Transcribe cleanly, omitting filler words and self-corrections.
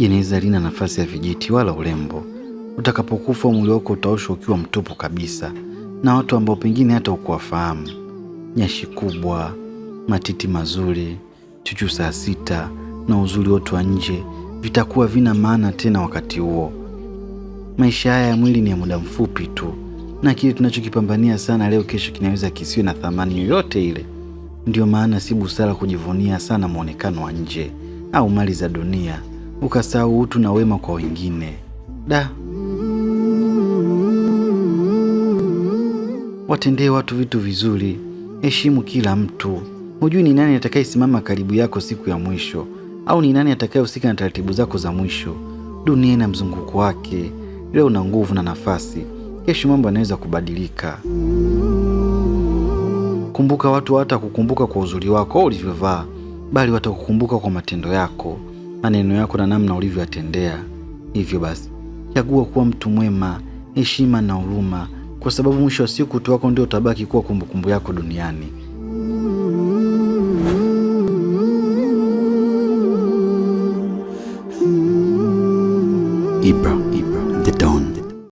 jeneza lina nafasi ya vijiti wala urembo. Utakapokufa mwili wako utaoshwa ukiwa mtupu kabisa, na watu ambao pengine hata ukuwafahamu. Nyashi kubwa, matiti mazuri, chuchu saa sita na uzuri wote wa nje vitakuwa vina maana tena wakati huo. Maisha haya ya mwili ni ya muda mfupi tu, na kile tunachokipambania sana leo, kesho kinaweza kisiwe na thamani yoyote ile. Ndio maana si busara kujivunia sana muonekano wa nje au mali za dunia, ukasahau utu na wema kwa wengine. Watendee watu vitu vizuri, heshimu kila mtu. Hujui ni nani atakayesimama karibu yako siku ya mwisho, au ni nani atakayehusika na taratibu zako za mwisho. Dunia ina mzunguko wake. Leo una nguvu na nafasi, kesho mambo yanaweza kubadilika. Kumbuka, watu hawatakukumbuka kwa uzuri wako au ulivyovaa, bali watakukumbuka kwa matendo yako, maneno yako na namna ulivyoyatendea. Hivyo basi, chagua kuwa mtu mwema, heshima na huruma, kwa sababu mwisho wa siku utu wako ndio utabaki kuwa kumbukumbu yako duniani. Ibra.